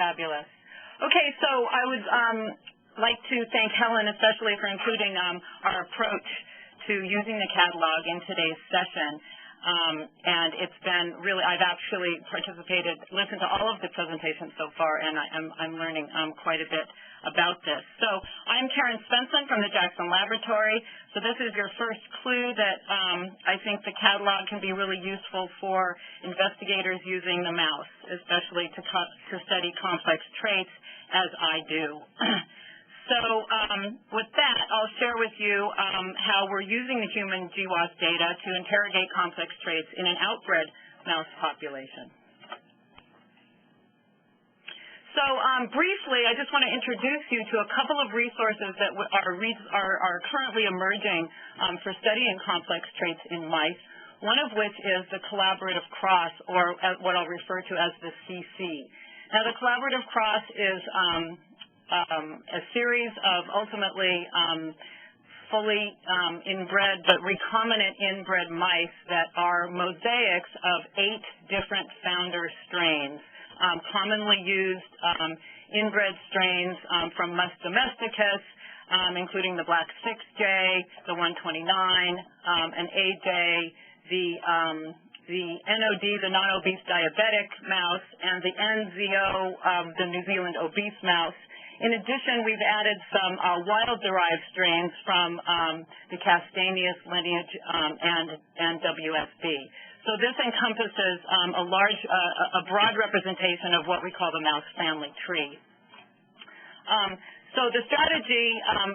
Fabulous. Okay, so I would like to thank Helen especially for including our approach to using the catalog in today's session. And it's been really, I've actually listened to all of the presentations so far, and I'm learning quite a bit about this. So I'm Karen Svenson from the Jackson Laboratory. So this is your first clue that I think the catalog can be really useful for investigators using the mouse, especially to study complex traits, as I do. So with that, I'll share with you how we're using the human GWAS data to interrogate complex traits in an outbred mouse population. So briefly, I just want to introduce you to a couple of resources that are currently emerging for studying complex traits in mice, one of which is the collaborative cross, or what I'll refer to as the CC. Now, the collaborative cross is a series of ultimately fully inbred but recombinant inbred mice that are mosaics of 8 different founder strains, commonly used inbred strains from Mus domesticus, including the black 6J, the 129, an AJ, the NOD, the non-obese diabetic mouse, and the NZO, the New Zealand obese mouse. In addition, we've added some wild-derived strains from the Castaneous lineage and WSB. So this encompasses a broad representation of what we call the mouse family tree. So the strategy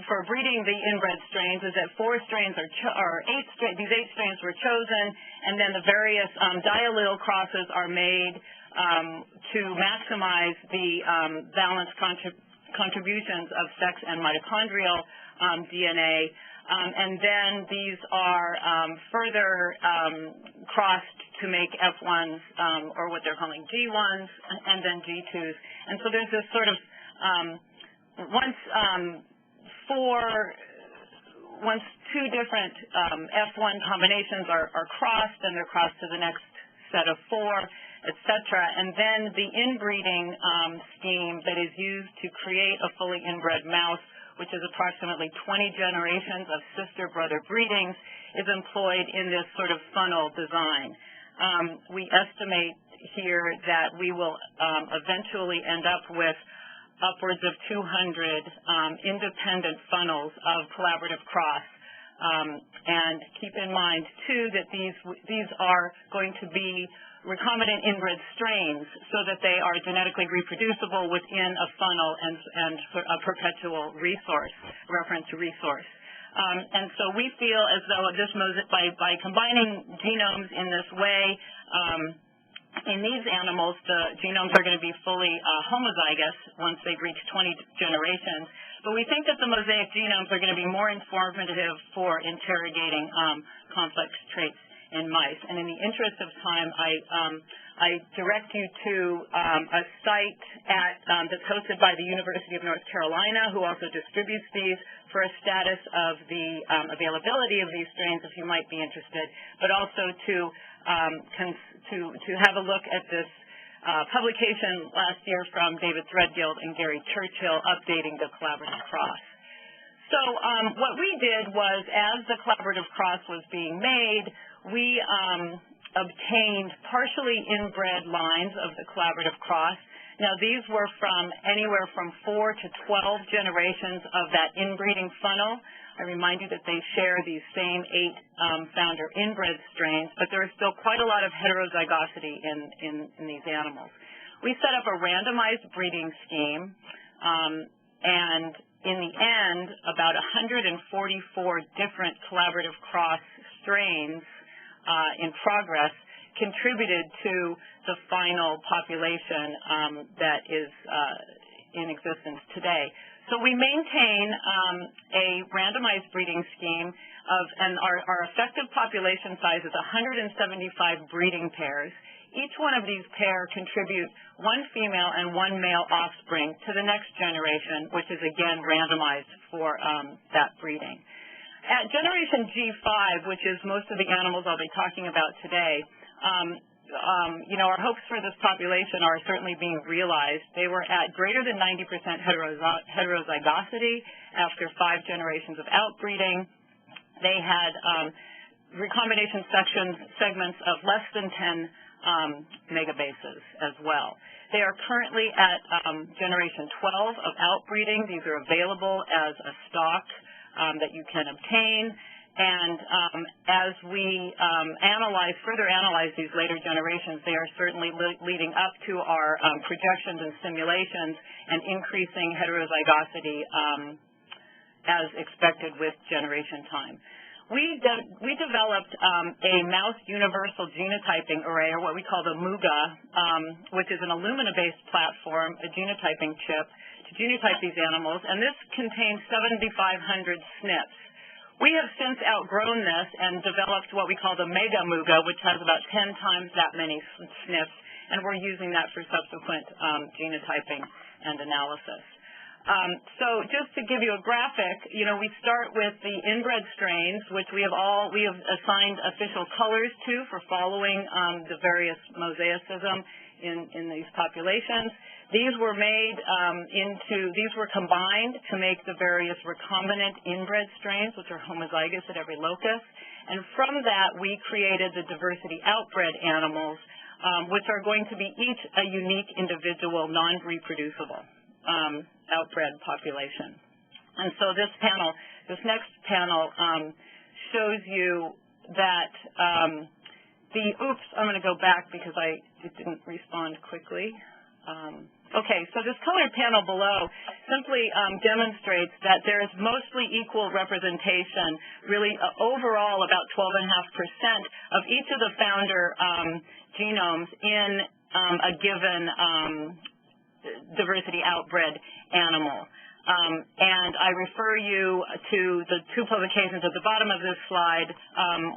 for breeding the inbred strains is that 4 strains these 8 strains were chosen, and then the various diallele crosses are made to maximize the balanced contributions of sex and mitochondrial DNA. And then these are further crossed to make F1s, or what they're calling G1s, and then G2s. And so there's this sort of, once 2 different F1 combinations are crossed, then they're crossed to the next set of 4, etc. And then the inbreeding scheme that is used to create a fully inbred mouse, which is approximately 20 generations of sister-brother breedings, is employed in this sort of funnel design. We estimate here that we will eventually end up with upwards of 200 independent funnels of collaborative cross. And keep in mind, too, that these are going to be recombinant inbred strains so that they are genetically reproducible within a funnel and a perpetual reference resource. And so we feel as though by combining genomes in this way, in these animals, the genomes are going to be fully homozygous once they reach 20 generations. But we think that the mosaic genomes are going to be more informative for interrogating complex traits in mice. And in the interest of time, I direct you to a site that's hosted by the University of North Carolina, who also distributes these, for a status of the availability of these strains, if you might be interested, but also to have a look at this publication last year from David Threadgill and Gary Churchill updating the collaborative cross. So what we did was, as the collaborative cross was being made, we obtained partially inbred lines of the collaborative cross. Now, these were from anywhere from 4 to 12 generations of that inbreeding funnel. I remind you that they share these same 8 founder inbred strains, but there is still quite a lot of heterozygosity in these animals. We set up a randomized breeding scheme, and in the end, about 144 different collaborative cross strains in progress contributed to the final population that is in existence today. So we maintain a randomized breeding scheme and our effective population size is 175 breeding pairs. Each one of these pairs contribute 1 female and 1 male offspring to the next generation, which is again randomized for that breeding. At generation G5, which is most of the animals I'll be talking about today, our hopes for this population are certainly being realized. They were at greater than 90% heterozygosity after 5 generations of outbreeding. They had recombination segments of less than 10 megabases as well. They are currently at generation 12 of outbreeding. These are available as a stock that you can obtain. And as we further analyze these later generations, they are certainly leading up to our projections and simulations and increasing heterozygosity as expected with generation time. We developed a mouse universal genotyping array, or what we call the MUGA, which is an Illumina-based platform, a genotyping chip, to genotype these animals, and this contains 7,500 SNPs. We have since outgrown this and developed what we call the Mega MUGA, which has about 10 times that many SNPs, and we're using that for subsequent genotyping and analysis. So just to give you a graphic, we start with the inbred strains, which we have assigned official colors to for following the various mosaicism in these populations. These were combined to make the various recombinant inbred strains, which are homozygous at every locus. And from that, we created the diversity outbred animals, which are going to be each a unique individual, non-reproducible outbred population. And so this next panel shows you that I'm going to go back because it didn't respond quickly. Okay, so this colored panel below simply demonstrates that there is mostly equal representation, really overall about 12.5% of each of the founder genomes in a given diversity outbred animal. And I refer you to the 2 publications at the bottom of this slide,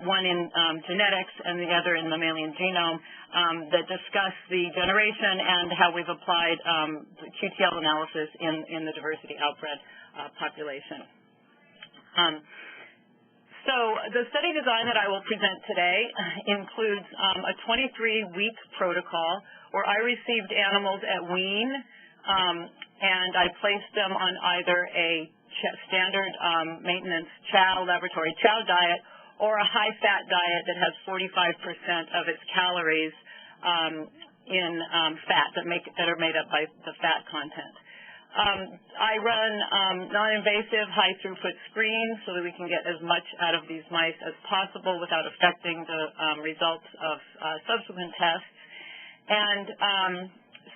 one in genetics and the other in mammalian genome, that discuss the generation and how we've applied the QTL analysis in the diversity outbred population. So the study design that I will present today includes a 23-week protocol where I received animals at wean, and I placed them on either a standard maintenance laboratory chow diet or a high-fat diet that has 45% of its calories in fat that are made up by the fat content. I run non-invasive, high-throughput screens so that we can get as much out of these mice as possible without affecting the results of subsequent tests. And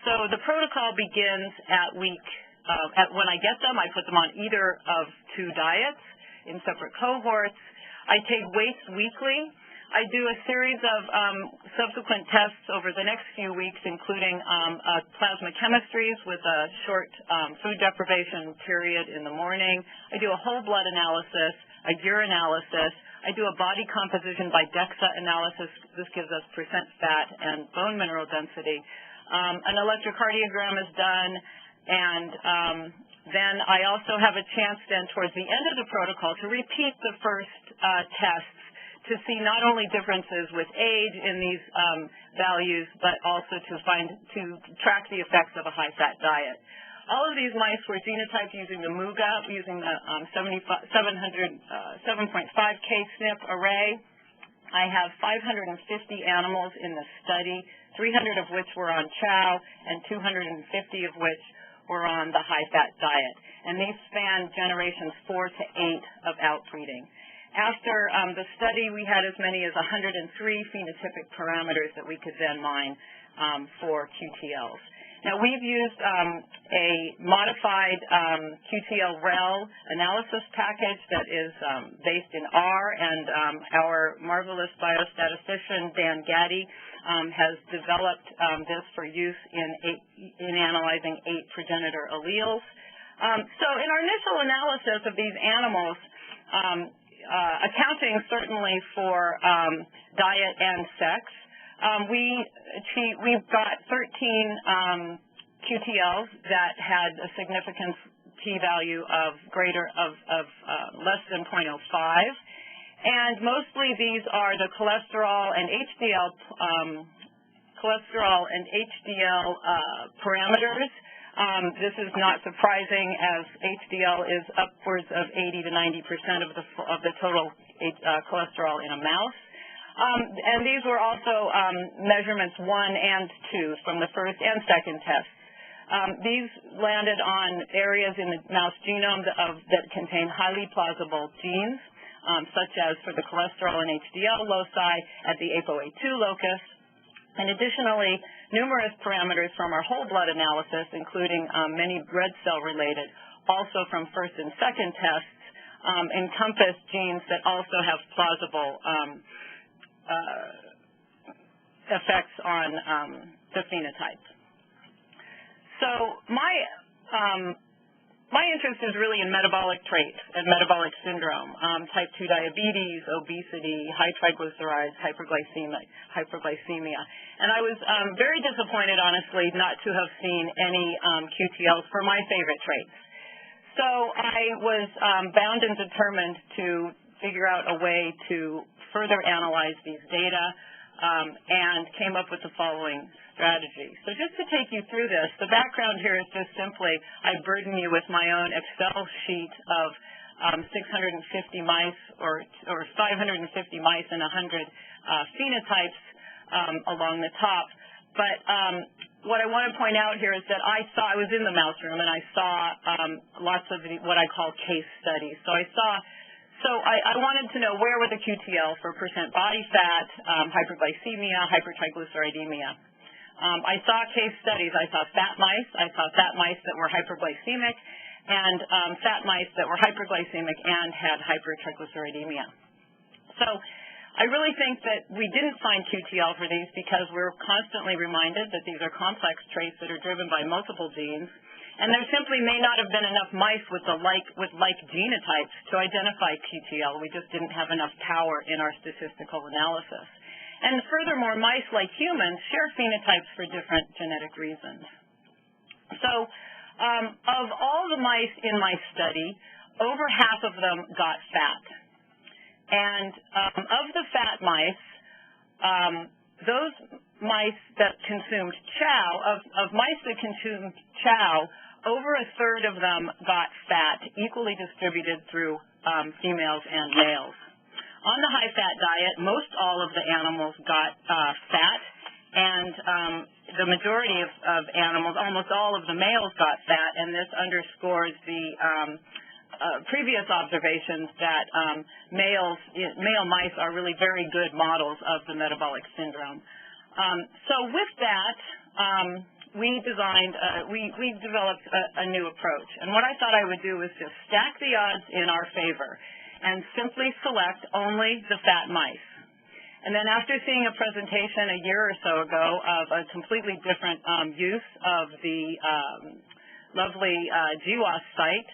so the protocol begins at when I get them, I put them on either of 2 diets in separate cohorts. I take weights weekly. I do a series of subsequent tests over the next few weeks, including plasma chemistries with a short food deprivation period in the morning. I do a whole blood analysis, a urinalysis. I do a body composition by DEXA analysis. This gives us percent fat and bone mineral density. An electrocardiogram is done, and then I also have a chance then towards the end of the protocol to repeat the first tests to see not only differences with age in these values, but also to track the effects of a high-fat diet. All of these mice were genotyped using the MUGA, using the 7.5K SNP array. I have 550 animals in the study, 300 of which were on chow and 250 of which were on the high-fat diet. And these span generations 4 to 8 of outbreeding. After the study, we had as many as 103 phenotypic parameters that we could then mine for QTLs. Now, we've used a modified QTL-REL analysis package that is based in R, and our marvelous biostatistician, Dan Gaddy, has developed this for use in analyzing 8 progenitor alleles. So in our initial analysis of these animals, accounting certainly for diet and sex, we've got 13 QTLs that had a significance p-value of less than 0.05, and mostly these are the cholesterol and HDL cholesterol and HDL parameters. This is not surprising, as HDL is upwards of 80 to 90% of the total cholesterol in a mouse. And these were also measurements 1 and 2 from the first and second tests. These landed on areas in the mouse genome that contain highly plausible genes, such as for the cholesterol and HDL loci at the ApoA2 locus, and additionally, numerous parameters from our whole blood analysis, including many red cell related, also from first and second tests, encompass genes that also have plausible effects on the phenotype. So my interest is really in metabolic traits and metabolic syndrome, type 2 diabetes, obesity, high triglycerides, hyperglycemia. And I was very disappointed, honestly, not to have seen any QTLs for my favorite traits. So I was bound and determined to figure out a way to further analyze these data and came up with the following strategy. So just to take you through this, the background here is just simply I burden you with my own Excel sheet of 650 mice or 550 mice and 100 phenotypes along the top. But what I want to point out here is that I was in the mouse room and I saw lots of what I call case studies. So I wanted to know where were the QTL for percent body fat, hyperglycemia, hypertriglyceridemia. I saw case studies. I saw fat mice. I saw fat mice that were hyperglycemic and fat mice that were hyperglycemic and had hypertriglyceridemia. So I really think that we didn't find QTL for these because we're constantly reminded that these are complex traits that are driven by multiple genes, and there simply may not have been enough mice with like genotypes to identify QTL. We just didn't have enough power in our statistical analysis. And furthermore, mice, like humans, share phenotypes for different genetic reasons. So of all the mice in my study, over half of them got fat. And of the fat mice, those mice that consumed chow, of mice that consumed chow, over a third of them got fat, equally distributed through females and males. On the high-fat diet, most all of the animals got fat, and the majority of animals, almost all of the males got fat, and this underscores the previous observations that male mice are really very good models of the metabolic syndrome. So with that, we developed a new approach, and what I thought I would do was just stack the odds in our favor and simply select only the fat mice. And then after seeing a presentation a year or so ago of a completely different use of the lovely GWAS site,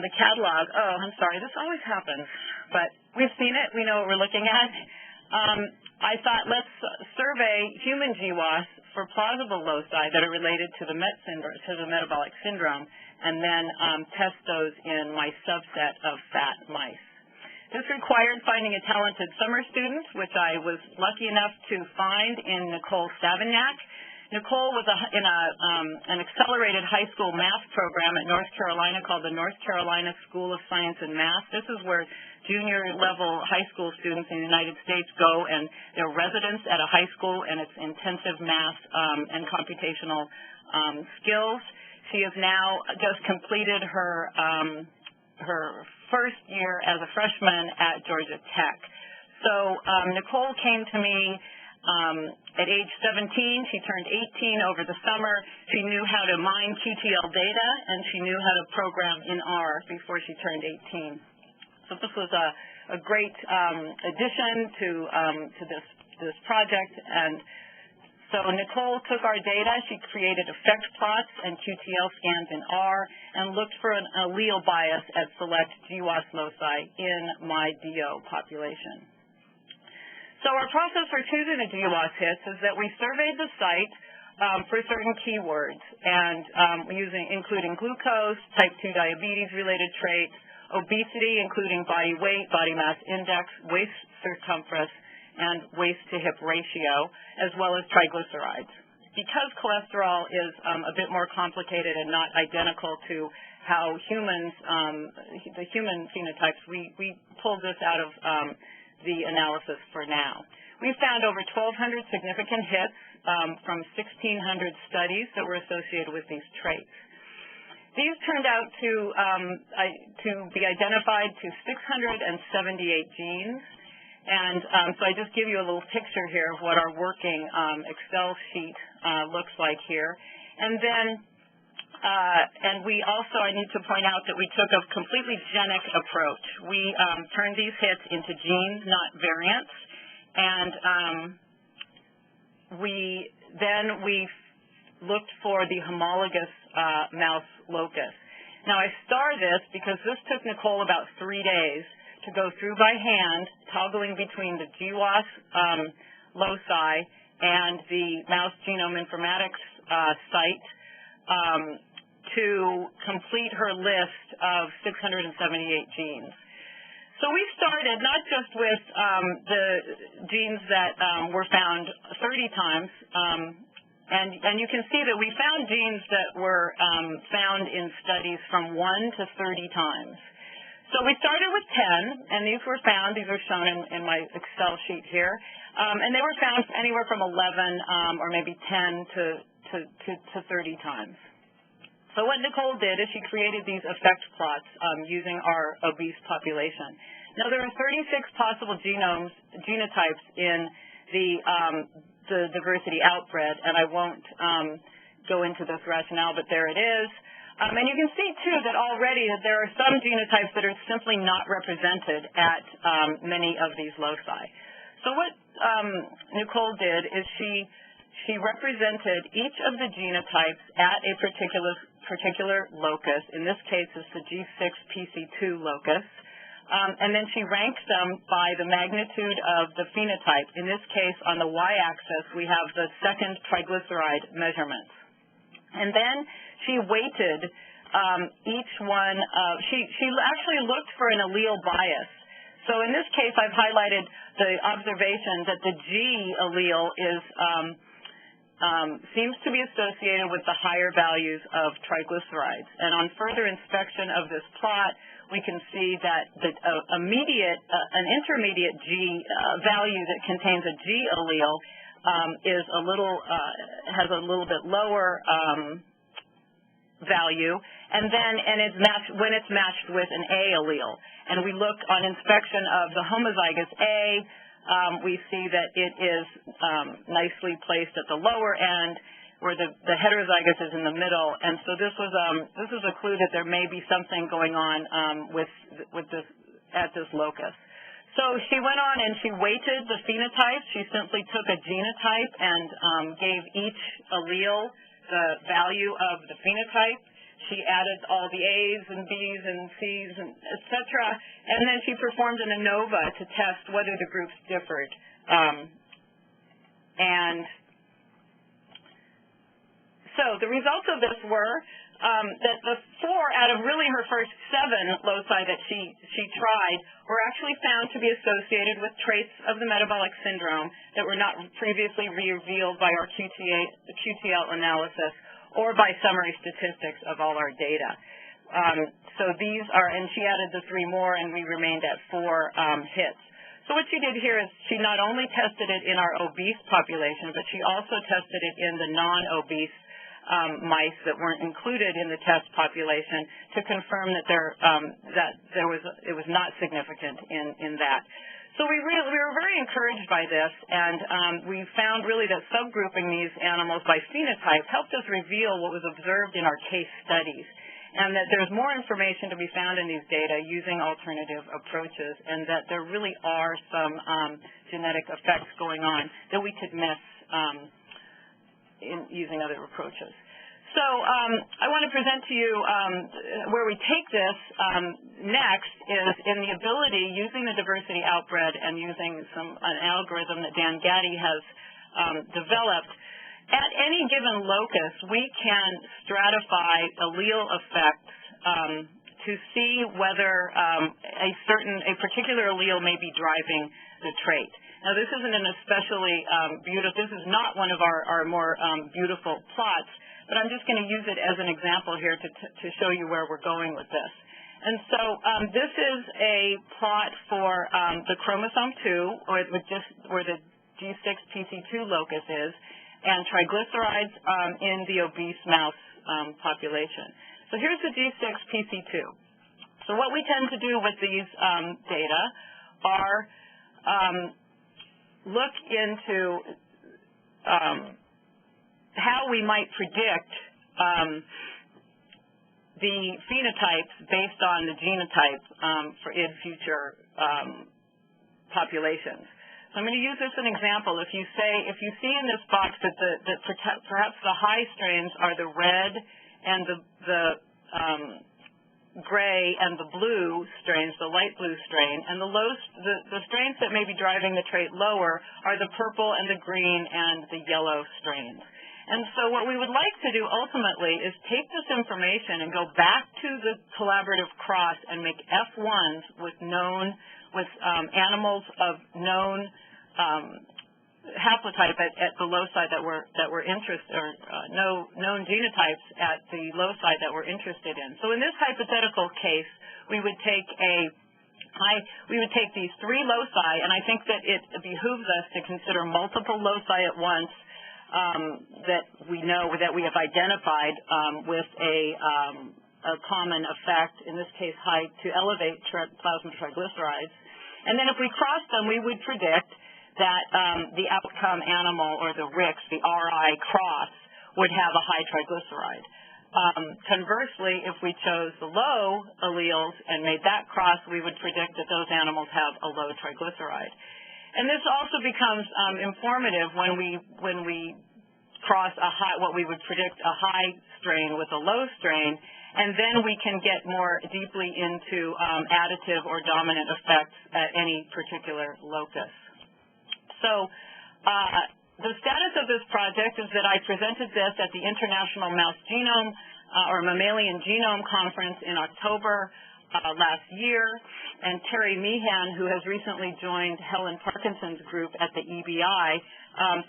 the catalog, oh, I'm sorry, this always happens, but we've seen it, we know what we're looking at. I thought let's survey human GWAS for plausible loci that are related to the metabolic syndrome, and then test those in my subset of fat mice. This required finding a talented summer student, which I was lucky enough to find in Nicole Savignac. Nicole was in an accelerated high school math program at North Carolina called the North Carolina School of Science and Math. This is where junior-level high school students in the United States go, and they're residents at a high school, and it's intensive math and computational skills. She has now just completed her first year as a freshman at Georgia Tech. So Nicole came to me at age 17. She turned 18 over the summer. She knew how to mine QTL data, and she knew how to program in R before she turned 18. So this was a great addition to this project. And so Nicole took our data. She created effect plots and QTL scans in R and looked for an allele bias at select GWAS loci in my DO population. So our process for choosing the GWAS hits is that we surveyed the site for certain keywords, and including glucose, type 2 diabetes-related traits, obesity, including body weight, body mass index, waist circumference, and waist-to-hip ratio, as well as triglycerides. Because cholesterol is a bit more complicated and not identical to how humans, the human phenotypes, we pulled this out of the analysis for now. We found over 1,200 significant hits from 1,600 studies that were associated with these traits. These turned out to be identified to 678 genes. And so I just give you a little picture here of what our working Excel sheet looks like here. And then, and we also, I need to point out that we took a completely genic approach. We turned these hits into genes, not variants. And we looked for the homologous mouse locus. Now, I star this because this took Nicole about 3 days to go through by hand, toggling between the GWAS loci and the Mouse Genome Informatics site to complete her list of 678 genes. So we started not just with the genes that were found 30 times, and you can see that we found genes that were found in studies from 1 to 30 times. So we started with 10, and these were found. These are shown in my Excel sheet here. And they were found anywhere from 11 or maybe 10 to 30 times. So what Nicole did is she created these effect plots using our obese population. Now, there are 36 possible genotypes in the diversity outbred, and I won't go into this rationale, but there it is. And you can see, too, that already that there are some genotypes that are simply not represented at many of these loci. So what Nicole did is she represented each of the genotypes at a particular locus. In this case, it's the G6PC2 locus. And then she ranked them by the magnitude of the phenotype. In this case, on the y-axis, we have the second triglyceride measurements. And then she weighted each one. She actually looked for an allele bias. So in this case, I've highlighted the observation that the G allele seems to be associated with the higher values of triglycerides. And on further inspection of this plot, we can see that an intermediate G value that contains a G allele is has a little bit lower value, and it's matched when it's matched with an A allele. And we look on inspection of the homozygous A, we see that it is nicely placed at the lower end, where the heterozygous is in the middle. And so this is a clue that there may be something going on with this at this locus. So she went on and she weighted the phenotypes. She simply took a genotype and gave each allele the value of the phenotype. She added all the A's and B's and C's and et cetera, and then she performed an ANOVA to test whether the groups differed. And so the results of this were that the 4 out of really her first 7 loci that she tried were actually found to be associated with traits of the metabolic syndrome that were not previously revealed by our QTL analysis or by summary statistics of all our data. So these are, and she added the 3 more, and we remained at 4 hits. So what she did here is she not only tested it in our obese population, but she also tested it in the non-obese mice that weren't included in the test population to confirm that it was not significant in that. So we were very encouraged by this, and we found really that subgrouping these animals by phenotype helped us reveal what was observed in our case studies, and that there's more information to be found in these data using alternative approaches, and that there really are some genetic effects going on that we could miss in using other approaches. So I want to present to you where we take this next is in the ability, using the diversity outbred and using an algorithm that Dan Gaddy has developed. At any given locus, we can stratify allele effects to see whether a particular allele may be driving the trait. Now, this isn't an especially beautiful, this is not one of our more beautiful plots, but I'm just going to use it as an example here to show you where we're going with this. And so this is a plot for the chromosome 2, or where the G6PC2 locus is, and triglycerides in the obese mouse population. So here's the G6PC2. So what we tend to do with these data are look into how we might predict the phenotypes based on the genotype in future populations. So I'm going to use this as an example. If you see in this box that perhaps the high strains are the red and the gray and the blue strains, the light blue strain, and the strains that may be driving the trait lower are the purple and the green and the yellow strains. And so what we would like to do ultimately is take this information and go back to the collaborative cross and make F1s with animals of known haplotype at the loci that we're interested, or known genotypes at the loci that we're interested in. So in this hypothetical case, we would take these 3 loci, and I think that it behooves us to consider multiple loci at once that we know that we have identified with a common effect, in this case high to elevate plasma triglycerides. And then if we cross them, we would predict that the outcome animal, or the RIX, the RI cross, would have a high triglyceride. Conversely, if we chose the low alleles and made that cross, we would predict that those animals have a low triglyceride. And this also becomes informative when we cross what we would predict a high strain with a low strain, and then we can get more deeply into additive or dominant effects at any particular locus. So the status of this project is that I presented this at the International Mouse Genome or Mammalian Genome Conference in October last year, and Terry Meehan, who has recently joined Helen Parkinson's group at the EBI,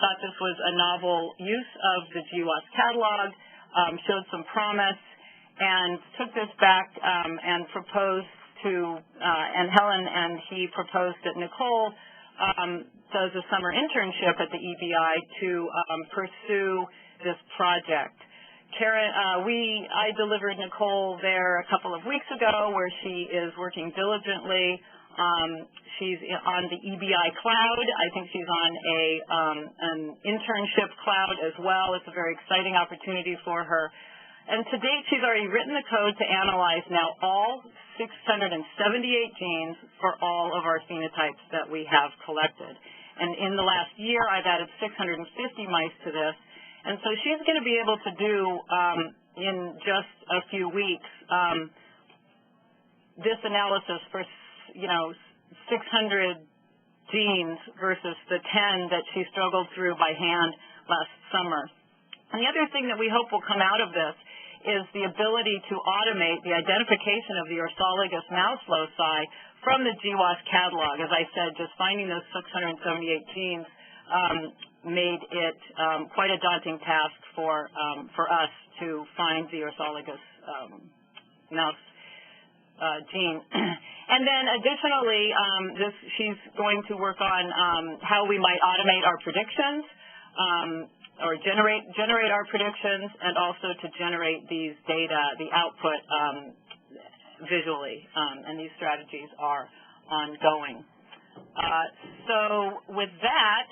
thought this was a novel use of the GWAS Catalog, showed some promise, and took this back and proposed to, and Helen and he proposed that Nicole does a summer internship at the EBI to pursue this project. I delivered Nicole there a couple of weeks ago, where she is working diligently. She's on the EBI cloud. I think she's on an internship cloud as well. It's a very exciting opportunity for her. And to date, she's already written the code to analyze now all 678 genes for all of our phenotypes that we have collected. And in the last year, I've added 650 mice to this. And so she's going to be able to do, in just a few weeks, this analysis for, 600 genes versus the 10 that she struggled through by hand last summer. And the other thing that we hope will come out of this is the ability to automate the identification of the orthologous mouse loci from the GWAS catalog. As I said, just finding those 678 genes made it quite a daunting task for us to find the orthologous mouse gene. And then additionally, she's going to work on how we might automate our predictions, or generate our predictions, and also to generate these data, the output visually. And these strategies are ongoing. So with that,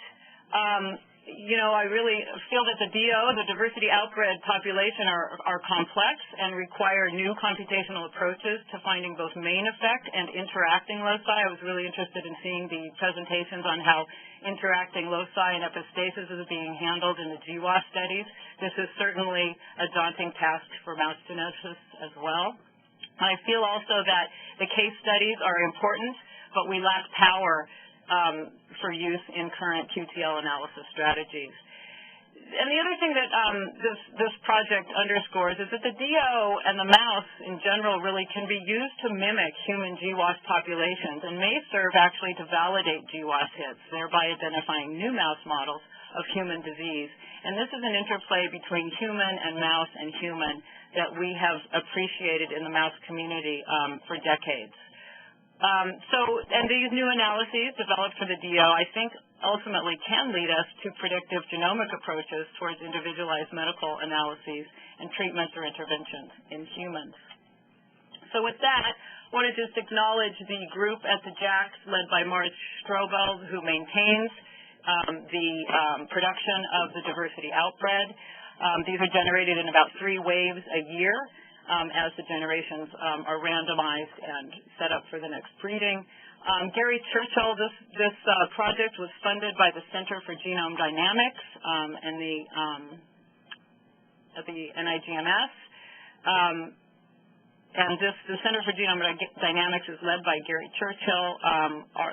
I really feel that the DO, the diversity outbred population, are complex and require new computational approaches to finding both main effect and interacting loci. I was really interested in seeing the presentations on how interacting loci and epistasis is being handled in the GWAS studies. This is certainly a daunting task for mouse geneticists as well. I feel also that the case studies are important, but we lack power for use in current QTL analysis strategies. and the other thing that this project underscores is that the DO and the mouse in general really can be used to mimic human GWAS populations and may serve actually to validate GWAS hits, thereby identifying new mouse models of human disease. And this is an interplay between human and mouse and human that we have appreciated in the mouse community for decades. And these new analyses developed for the DO, I think, ultimately can lead us to predictive genomic approaches towards individualized medical analyses and treatments or interventions in humans. So with that, I want to just acknowledge the group at the JACS led by Marge Strobel, who maintains the production of the diversity outbred. These are generated in about 3 waves a year as the generations are randomized and set up for the next breeding. Gary Churchill, this project was funded by the Center for Genome Dynamics and the NIGMS. And the Center for Genome Dynamics is led by Gary Churchill.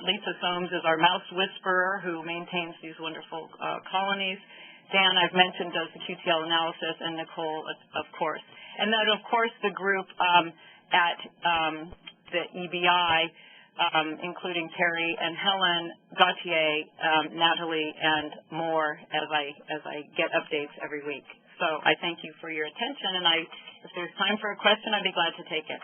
Lisa Soames is our mouse whisperer who maintains these wonderful colonies. Dan, I've mentioned, does the QTL analysis, and Nicole, of course. And then, of course, the group at the EBI, including Terry and Helen, Gautier, Natalie, and more as I get updates every week. So I thank you for your attention, and if there's time for a question, I'd be glad to take it.